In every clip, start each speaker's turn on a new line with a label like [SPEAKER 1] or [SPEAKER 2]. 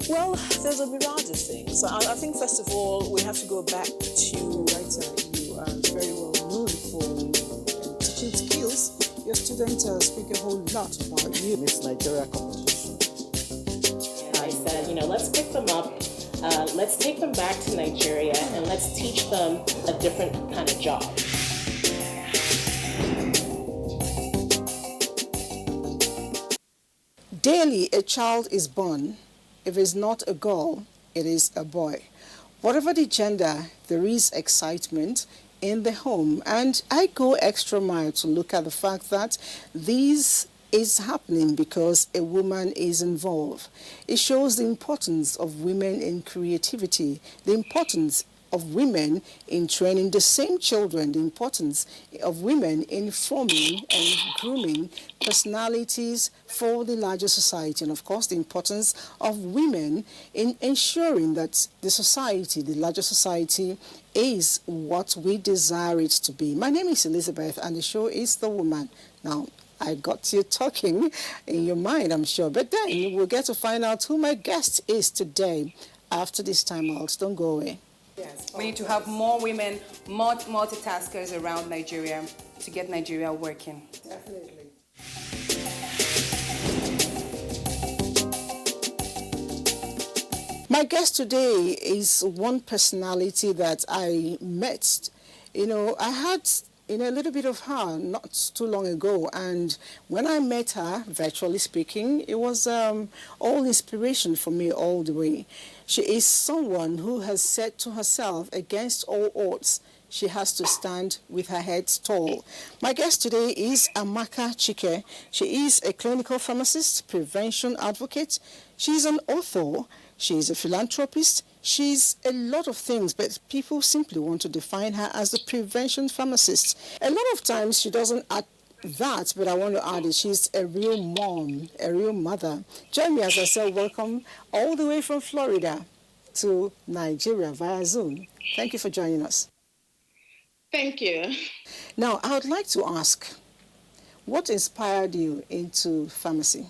[SPEAKER 1] Well, there's a myriad of things. I think, first of all, we have to go back to writer. You are very well known for your teaching skills. Your students speak a whole lot about you.
[SPEAKER 2] Miss Nigeria competition.
[SPEAKER 3] And I said, let's pick them up. Let's take them back to Nigeria and let's teach them a different kind of job.
[SPEAKER 1] Daily, a child is born. If it's not a girl, it is a boy. Whatever the gender, there is excitement in the home. And I go extra mile to look at the fact that this is happening because a woman is involved. It shows the importance of women in creativity, the importance of women in training the same children, the importance of women in forming and grooming personalities for the larger society, and of course the importance of women in ensuring that the society, the larger society, is what we desire it to be. My name is Elizabeth and the show is The Woman. Now, I got you talking in your mind, I'm sure, but then we'll get to find out who my guest is today after this time out. Don't go away.
[SPEAKER 4] Yes, we need to have more women, multitaskers around Nigeria to get Nigeria working.
[SPEAKER 1] Definitely. My guest today is one personality that I met. I had a little bit of her not too long ago, and when I met her, virtually speaking, it was all inspiration for me all the way. She is someone who has said to herself, against all odds, she has to stand with her head tall. My guest today is Amaka Chike. She is a clinical pharmacist, prevention advocate. She's an author. She's a philanthropist. She's a lot of things, but people simply want to define her as a prevention pharmacist. A lot of times she doesn't add that, but I want to add it. She's a real mom, a real mother. Join me as I say welcome all the way from Florida to Nigeria via Zoom. Thank you for joining us.
[SPEAKER 3] Thank you.
[SPEAKER 1] Now, I would like to ask, what inspired you into pharmacy?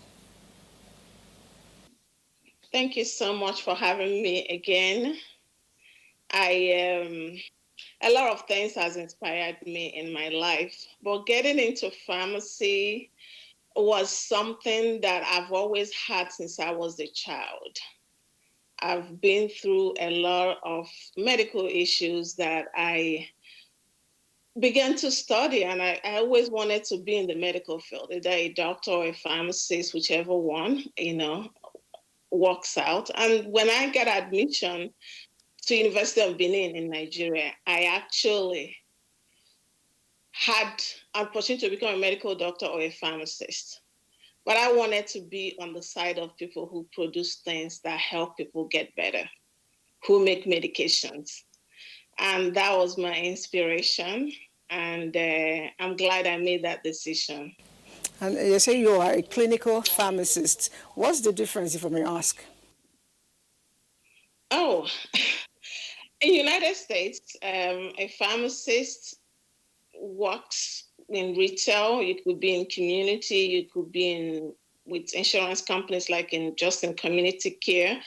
[SPEAKER 3] Thank you so much for having me again. A lot of things has inspired me in my life, but getting into pharmacy was something that I've always had since I was a child. I've been through a lot of medical issues that I began to study, and I always wanted to be in the medical field, either a doctor or a pharmacist, whichever one, works out. And when I got admission to University of Benin in Nigeria, I actually had an opportunity to become a medical doctor or a pharmacist. But I wanted to be on the side of people who produce things that help people get better, who make medications. And that was my inspiration. And I'm glad I made that decision.
[SPEAKER 1] And you say you are a clinical pharmacist. What's the difference, if I may ask?
[SPEAKER 3] Oh, in the United States, a pharmacist works in retail. You could be in community. You could be with insurance companies, like in community care.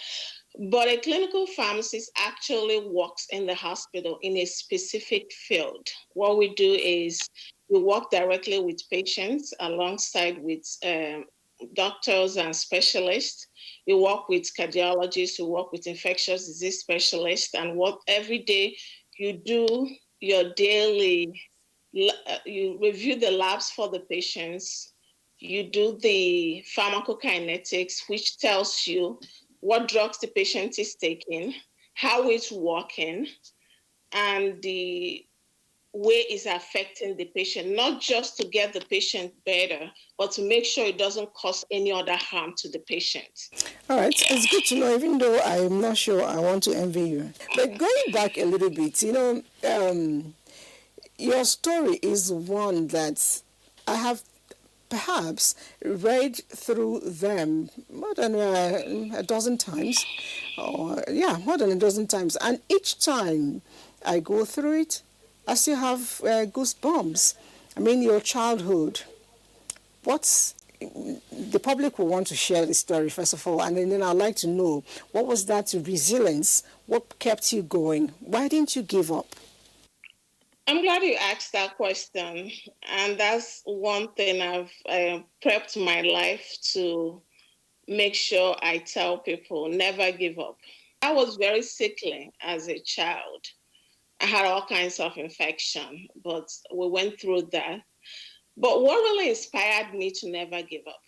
[SPEAKER 3] But a clinical pharmacist actually works in the hospital in a specific field. What we do is we work directly with patients alongside with doctors and specialists. We work with cardiologists, we work with infectious disease specialists, and every day you do your daily, you review the labs for the patients, you do the pharmacokinetics, which tells you what drugs the patient is taking, how it's working, and the way it's affecting the patient, not just to get the patient better, but to make sure it doesn't cause any other harm to the patient.
[SPEAKER 1] All right, it's good to know, even though I'm not sure I want to envy you. But going back a little bit, your story is one that I have perhaps read through them more than a dozen times. More than a dozen times. And each time I go through it, I still have goosebumps. I mean, your childhood. What the public will want to share the story, first of all, and then I'd like to know, what was that resilience? What kept you going? Why didn't you give up?
[SPEAKER 3] I'm glad you asked that question. And that's one thing I've prepped my life to make sure I tell people, never give up. I was very sickly as a child. I had all kinds of infection, but we went through that. But what really inspired me to never give up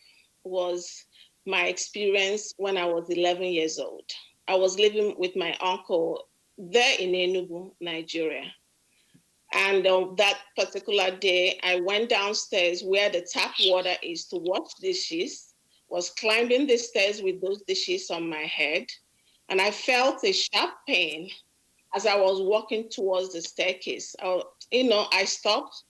[SPEAKER 3] was my experience when I was 11 years old. I was living with my uncle there in Enugu, Nigeria. And on that particular day, I went downstairs where the tap water is to wash dishes, was climbing the stairs with those dishes on my head, and I felt a sharp pain as I was walking towards the staircase. I stopped,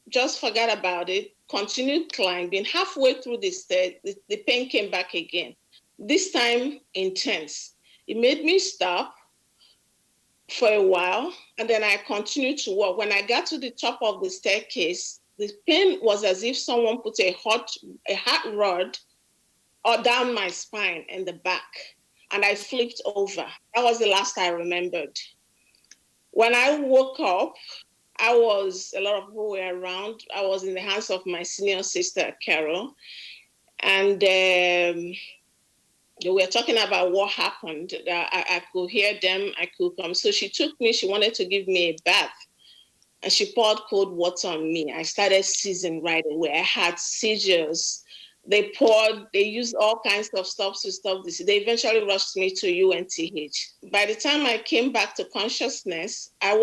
[SPEAKER 3] just forgot about it, continued climbing. Halfway through the stairs, the pain came back again, this time intense. It made me stop for a while, and then I continued to walk. When I got to the top of the staircase, the pain was as if someone put a hot rod down my spine and the back, and I flipped over. That was the last I remembered. When I woke up, a lot of people were around. I was in the hands of my senior sister, Carol, and they were talking about what happened. I could hear them. I could come. So she took me. She wanted to give me a bath, and she poured cold water on me. I started seizing right away. I had seizures. They used all kinds of stuff to stop this. They eventually rushed me to UNTH. By the time I came back to consciousness, I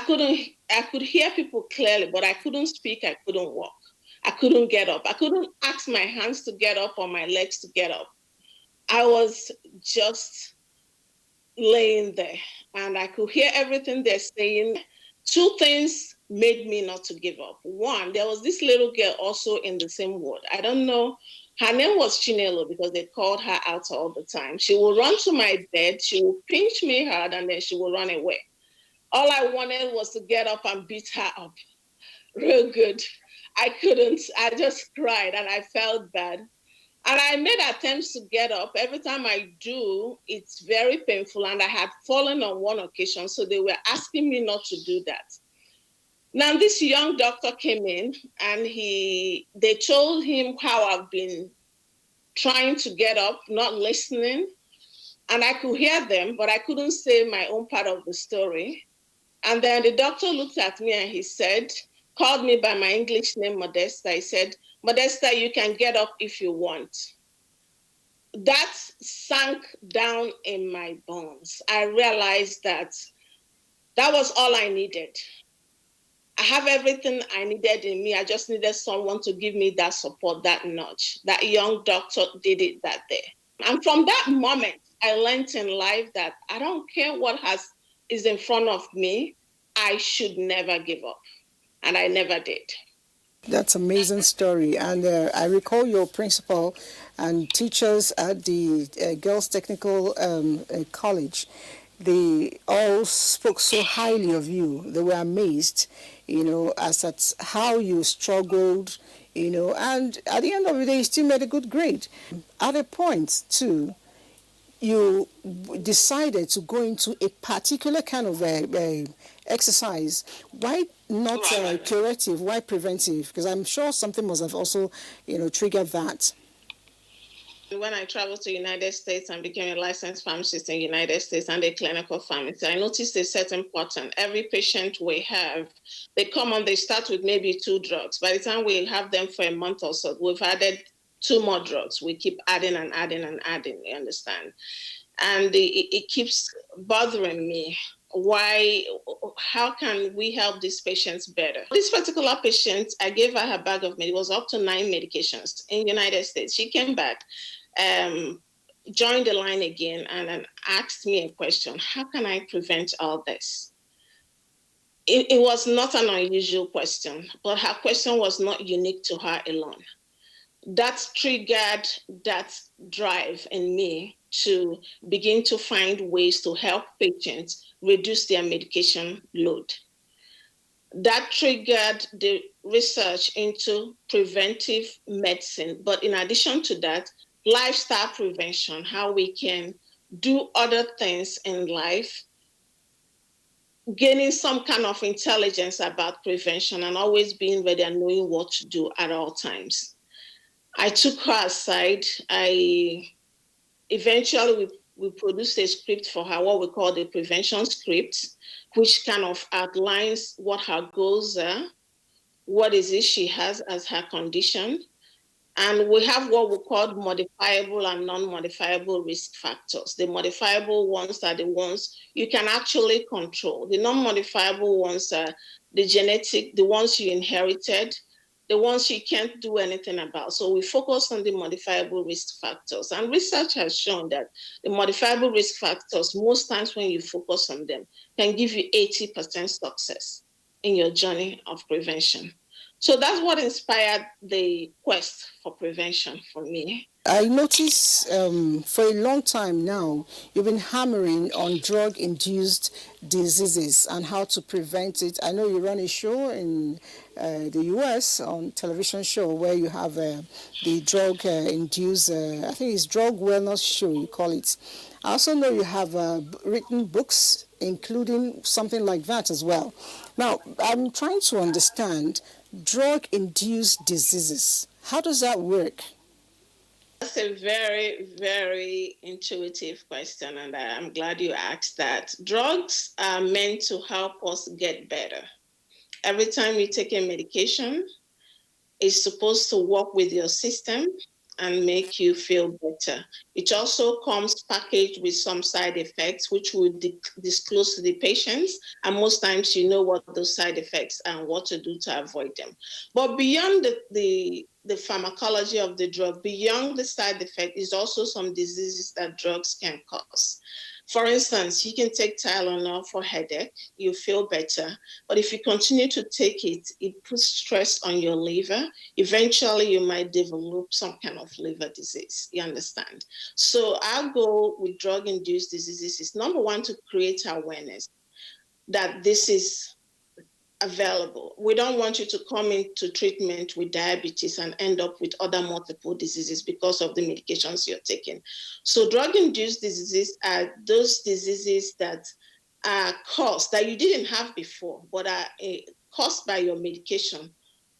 [SPEAKER 3] could hear people clearly, but I couldn't speak. I couldn't walk. I couldn't get up. I couldn't ask my hands to get up or my legs to get up. I was just laying there, and I could hear everything they're saying. Two things made me not to give up. One, there was this little girl also in the same ward. I don't know. Her name was Chinelo because they called her out all the time. She would run to my bed. She would pinch me hard, and then she would run away. All I wanted was to get up and beat her up real good. I couldn't. I just cried, and I felt bad. And I made attempts to get up. Every time I do, it's very painful. And I had fallen on one occasion, so they were asking me not to do that. Now, this young doctor came in, and they told him how I've been trying to get up, not listening. And I could hear them, but I couldn't say my own part of the story. And then the doctor looked at me and he called me by my English name, Modesta. He said, Modesta, you can get up if you want. That sank down in my bones. I realized that was all I needed. I have everything I needed in me. I just needed someone to give me that support, that nudge. That young doctor did it that day. And from that moment, I learned in life that I don't care what is in front of me, I should never give up. And I never did.
[SPEAKER 1] That's an amazing story. And I recall your principal and teachers at the Girls Technical College. They all spoke so highly of you. They were amazed, as at how you struggled, and at the end of the day, you still made a good grade. At a point, too, you decided to go into a particular kind of exercise. Why not curative? Why preventive? Because I'm sure something must have also, triggered that.
[SPEAKER 3] When I traveled to the United States and became a licensed pharmacist in the United States and a clinical pharmacist, I noticed a certain pattern. Every patient we have, they come on, they start with maybe 2 drugs. By the time we have them for a month or so, we've added 2 more drugs. We keep adding and adding and adding, you understand? And it keeps bothering me. How can we help these patients better? This particular patient, I gave her her bag of medicine. It was up to 9 medications in the United States. She came back, joined the line again, and then asked me a question. How can I prevent all this? It was not an unusual question, but her question was not unique to her alone. That triggered that drive in me to begin to find ways to help patients reduce their medication load. That triggered the research into preventive medicine. But in addition to that, lifestyle prevention, how we can do other things in life, gaining some kind of intelligence about prevention and always being ready and knowing what to do at all times. I took her aside. Eventually we produced a script for her, what we call the prevention script, which kind of outlines what her goals are, what is it she has as her condition. And we have what we call modifiable and non-modifiable risk factors. The modifiable ones are the ones you can actually control. The non-modifiable ones are the genetic, the ones you inherited, the ones you can't do anything about. So we focus on the modifiable risk factors. And research has shown that the modifiable risk factors, most times when you focus on them, can give you 80% success in your journey of prevention. So that's what inspired the quest for prevention for me.
[SPEAKER 1] I notice for a long time now, you've been hammering on drug-induced diseases and how to prevent it. I know you run a show in the US on television show where you have the drug-induced, I think it's drug wellness show, you call it. I also know you have written books, including something like that as well. Now, I'm trying to understand drug-induced diseases. How does that work?
[SPEAKER 3] That's a very, very intuitive question, and I'm glad you asked that. Drugs are meant to help us get better. Every time you take a medication, it's supposed to work with your system and make you feel better. It also comes packaged with some side effects, which we disclose to the patients. And most times you know what those side effects are and what to do to avoid them. But beyond the pharmacology of the drug, beyond the side effect, is also some diseases that drugs can cause. For instance, you can take Tylenol for headache, you feel better, but if you continue to take it, it puts stress on your liver. Eventually, you might develop some kind of liver disease, you understand? So our goal with drug-induced diseases is, number one, to create awareness that this is available. We don't want you to come into treatment with diabetes and end up with other multiple diseases because of the medications you're taking. So drug-induced diseases are those diseases that are caused, that you didn't have before, but are caused by your medication,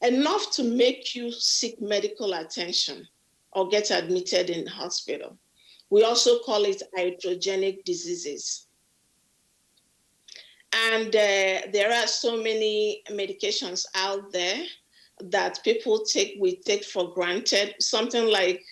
[SPEAKER 3] enough to make you seek medical attention or get admitted in the hospital. We also call it iatrogenic diseases. And there are so many medications out there that people we take for granted. Something like,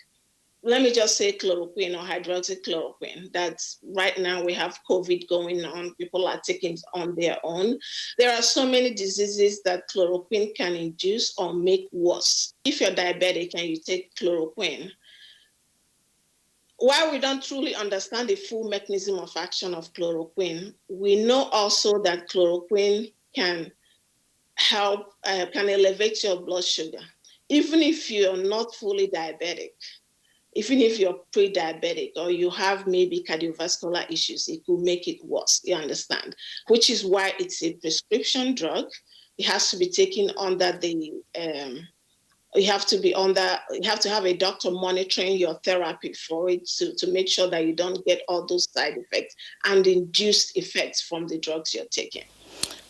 [SPEAKER 3] let me just say chloroquine or hydroxychloroquine. That's right now we have COVID going on. People are taking it on their own. There are so many diseases that chloroquine can induce or make worse. If you're diabetic and you take chloroquine, while we don't truly understand the full mechanism of action of chloroquine, we know also that chloroquine can help, can elevate your blood sugar. Even if you're not fully diabetic, even if you're pre-diabetic or you have maybe cardiovascular issues, it could make it worse, you understand? Which is why it's a prescription drug. It has to be taken under the you have to have a doctor monitoring your therapy for it to make sure that you don't get all those side effects and induced effects from the drugs you're taking.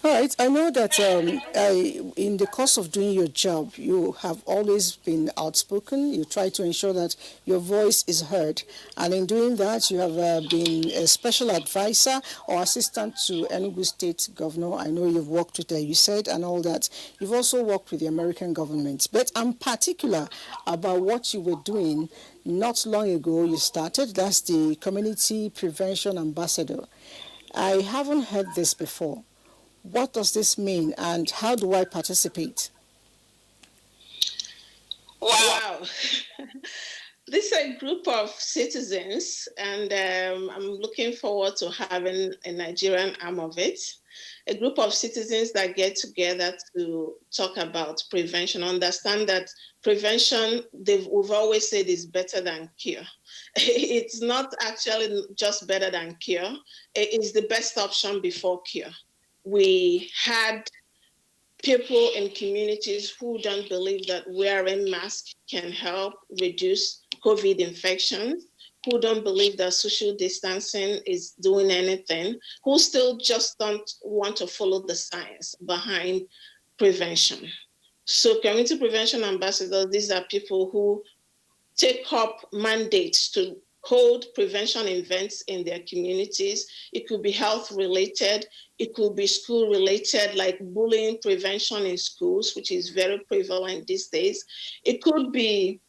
[SPEAKER 1] All right. I know that in the course of doing your job, you have always been outspoken. You try to ensure that your voice is heard. And in doing that, you have been a special advisor or assistant to Enugu State Governor. I know you've worked with the USAID and all that. You've also worked with the American government. But I'm particular about what you were doing not long ago. You started, that's the Community Prevention Ambassador. I haven't heard this before. What does this mean and how do I participate?
[SPEAKER 3] Wow. This is a group of citizens, and I'm looking forward to having a Nigerian arm of it. A group of citizens that get together to talk about prevention, understand that prevention, we've always said, is better than cure. It's not actually just better than cure. It is the best option before cure. We had people in communities who don't believe that wearing masks can help reduce COVID infections, who don't believe that social distancing is doing anything, who still just don't want to follow the science behind prevention. So community prevention ambassadors, these are people who take up mandates to hold prevention events in their communities. It could be health related, it could be school related, like bullying prevention in schools, which is very prevalent these days. It could be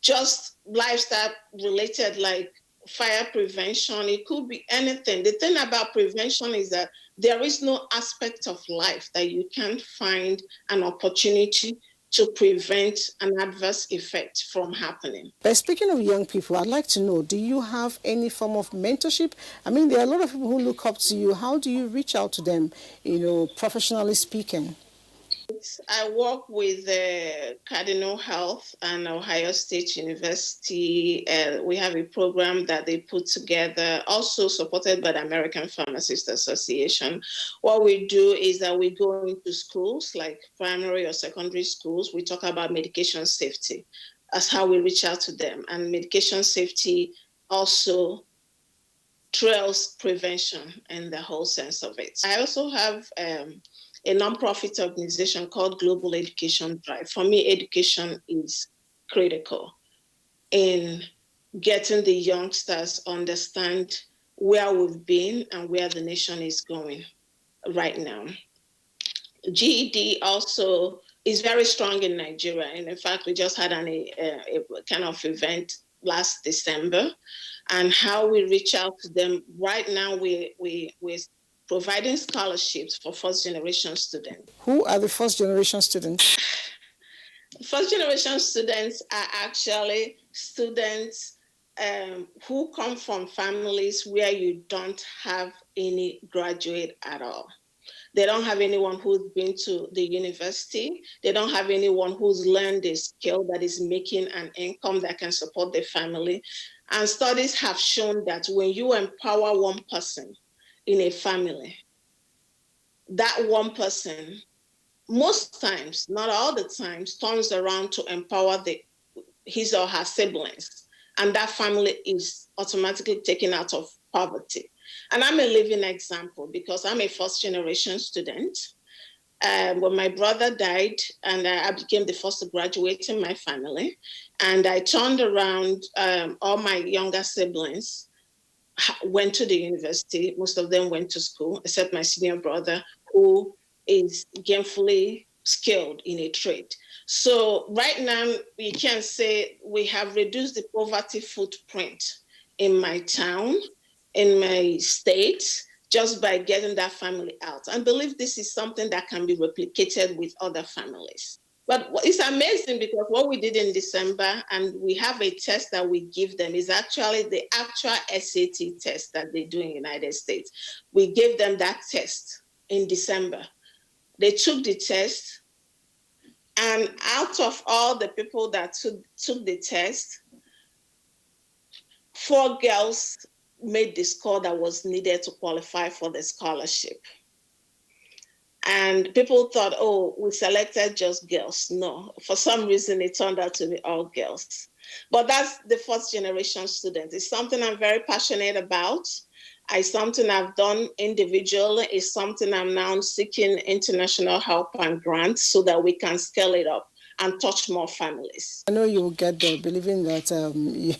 [SPEAKER 3] just lifestyle related, like fire prevention. It could be anything. The thing about prevention is that there is no aspect of life that you can't find an opportunity to prevent an adverse effect from happening.
[SPEAKER 1] But speaking of young people, I'd like to know, do you have any form of mentorship? I mean, there are a lot of people who look up to you. How do you reach out to them, professionally speaking?
[SPEAKER 3] I work with Cardinal Health and Ohio State University. We have a program that they put together, also supported by the American Pharmacists Association. What we do is that we go into schools, like primary or secondary schools. We talk about medication safety. That's how we reach out to them. And medication safety also trails prevention in the whole sense of it. I also have a nonprofit organization called Global Education Drive. For me, education is critical in getting the youngsters understand where we've been and where the nation is going right now. GED also is very strong in Nigeria. And in fact, we just had a kind of event last December, and how we reach out to them. Right now, we're providing scholarships for first-generation students.
[SPEAKER 1] Who are the first-generation students?
[SPEAKER 3] First-generation students are actually students who come from families where you don't have any graduate at all. They don't have anyone who's been to the university. They don't have anyone who's learned a skill that is making an income that can support their family. And studies have shown that when you empower one person in a family, that one person, most times, not all the times, turns around to empower his or her siblings. And that family is automatically taken out of poverty. And I'm a living example because I'm a first-generation student. When my brother died, and I became the first to graduate in my family, and I turned around, all my younger siblings went to the university. Most of them went to school, except my senior brother, who is gainfully skilled in a trade. So right now, we can say we have reduced the poverty footprint in my town, in my state, just by getting that family out. I believe this is something that can be replicated with other families. But it's amazing because what we did in December, and we have a test that we give them, is actually the actual SAT test that they do in the United States. We gave them that test in December. They took the test, and out of all the people that took the test, 4 girls made the score that was needed to qualify for the scholarship. And people thought, oh, we selected just girls. No, for some reason, it turned out to be all girls. But that's the first-generation student. It's something I'm very passionate about. It's something I've done individually. It's something I'm now seeking international help and grants so that we can scale it up and touch more families.
[SPEAKER 1] I know you will get there, believing that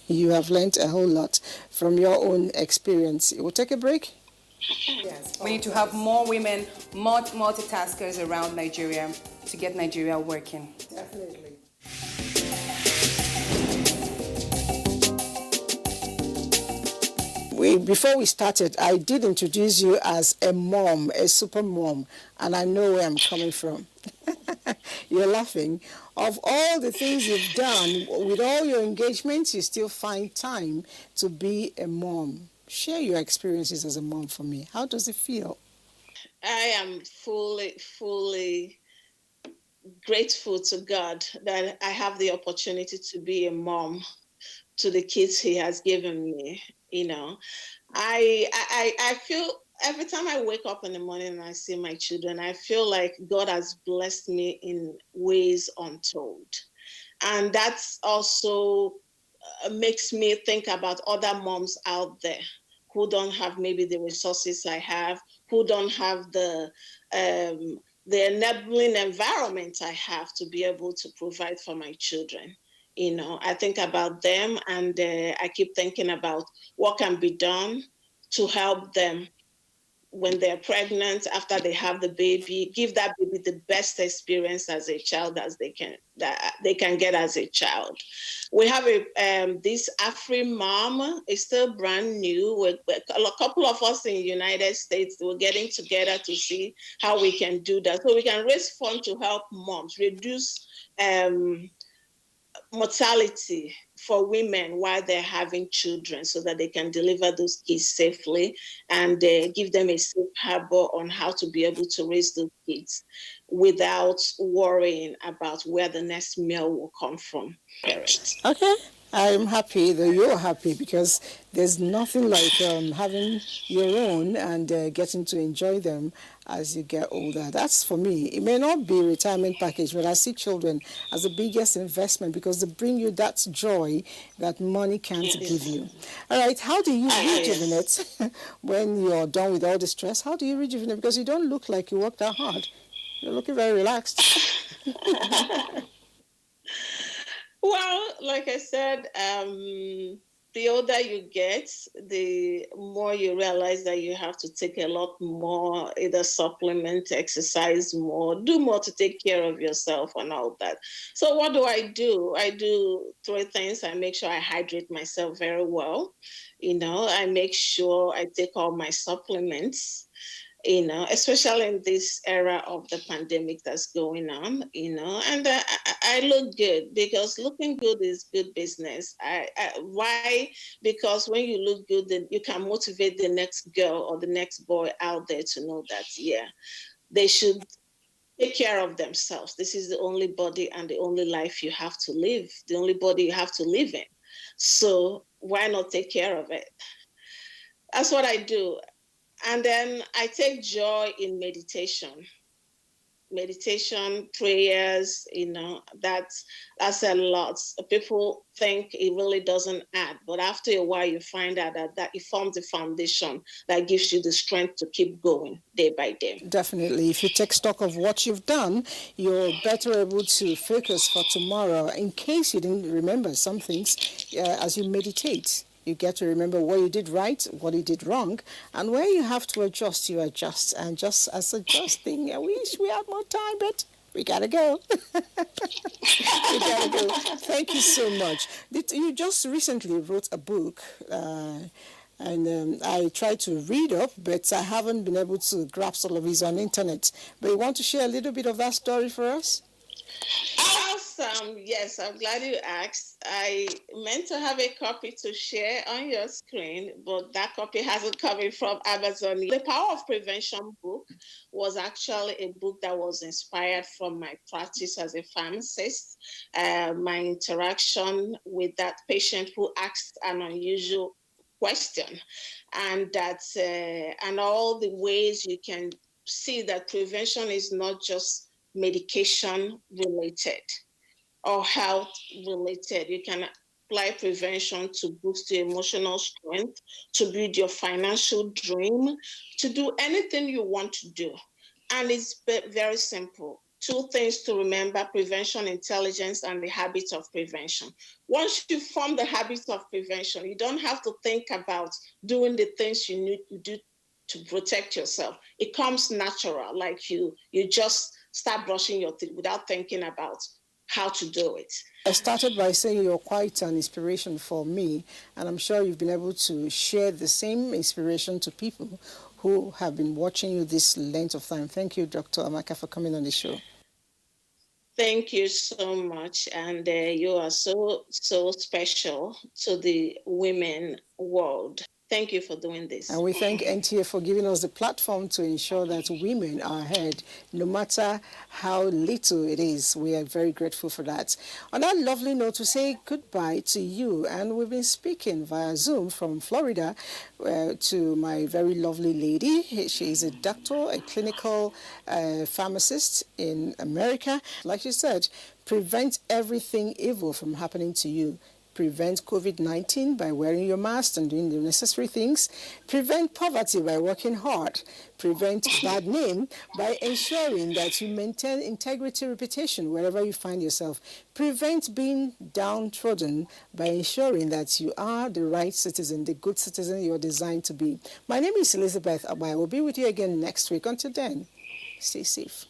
[SPEAKER 1] you have learned a whole lot from your own experience. We'll take a break.
[SPEAKER 4] Yes. We need to have more women, more multitaskers around Nigeria to get Nigeria working.
[SPEAKER 1] Definitely. Before we started, I did introduce you as a mom, a super mom, and I know where I'm coming from. You're laughing. Of all the things you've done, with all your engagements, you still find time to be a mom. Share your experiences as a mom for me. How does it feel?
[SPEAKER 3] I am fully grateful to God that I have the opportunity to be a mom to the kids He has given me. I feel every time I wake up in the morning and I see my children, I feel like God has blessed me in ways untold. And that's also makes me think about other moms out there who don't have maybe the resources I have, who don't have the enabling environment I have to be able to provide for my children. I think about them, and I keep thinking about what can be done to help them when they're pregnant, after they have the baby, give that baby the best experience as a child as they can get as a child. We have this Afri mom. It's still brand new. A couple of us in the United States, we're getting together to see how we can do that, so we can raise funds to help moms reduce mortality for women while they're having children, so that they can deliver those kids safely, and give them a safe harbor on how to be able to raise those kids without worrying about where the next meal will come from. Parents.
[SPEAKER 1] Okay. I'm happy that you're happy, because there's nothing like having your own and getting to enjoy them as you get older. That's for me. It may not be a retirement package, but I see children as the biggest investment, because they bring you that joy that money can't give you. All right. How do you rejuvenate when you're done with all the stress? How do you rejuvenate? Because you don't look like you worked that hard. You're looking very relaxed.
[SPEAKER 3] Well, like I said, the older you get, the more you realize that you have to take a lot more, either supplement, exercise more, do more to take care of yourself and all that. So what do? I do three things. I make sure I hydrate myself very well. I make sure I take all my supplements, especially in this era of the pandemic that's going on, and I look good, because looking good is good business. Why? Because when you look good, then you can motivate the next girl or the next boy out there to know that, yeah, they should take care of themselves. This is the only body and the only life you have to live, the only body you have to live in. So why not take care of it? That's what I do. And then I take joy in meditation, prayers, that's a lot. People think it really doesn't add, but after a while you find out that it forms a foundation that gives you the strength to keep going day by day.
[SPEAKER 1] Definitely. If you take stock of what you've done, you're better able to focus for tomorrow. In case you didn't remember some things, as you meditate, you get to remember what you did right, what you did wrong, and where you have to adjust, you adjust. And just as adjusting, I wish we had more time, but we gotta go. We gotta go. Thank you so much. You just recently wrote a book, and I tried to read up, but I haven't been able to grasp all of it on internet. But you want to share a little bit of that story for us?
[SPEAKER 3] Awesome. Yes, I'm glad you asked. I meant to have a copy to share on your screen, but that copy hasn't come in from Amazon. The Power of Prevention book was actually a book that was inspired from my practice as a pharmacist, my interaction with that patient who asked an unusual question, and and all the ways you can see that prevention is not just medication related or health related. You can apply prevention to boost your emotional strength, to build your financial dream, to do anything you want to do. And it's very simple. Two things to remember: prevention, intelligence, and the habit of prevention. Once you form the habit of prevention, you don't have to think about doing the things you need to do to protect yourself. It comes natural, like you just start brushing your teeth without thinking about how to do it.
[SPEAKER 1] I started by saying you're quite an inspiration for me, and I'm sure you've been able to share the same inspiration to people who have been watching you this length of time. Thank you, Dr. Amaka, for coming on the show.
[SPEAKER 3] Thank you so much, and you are so special to the women world. Thank you for doing this.
[SPEAKER 1] And we thank NTA for giving us the platform to ensure that women are heard, no matter how little it is. We are very grateful for that. On that lovely note, we say goodbye to you. And we've been speaking via Zoom from Florida to my very lovely lady. She is a doctor, a clinical pharmacist in America. Like she said, prevent everything evil from happening to you. Prevent COVID-19 by wearing your mask and doing the necessary things. Prevent poverty by working hard. Prevent bad name by ensuring that you maintain integrity, reputation wherever you find yourself. Prevent being downtrodden by ensuring that you are the right citizen, the good citizen you're designed to be. My name is Elizabeth Abai. I will be with you again next week. Until then, stay safe.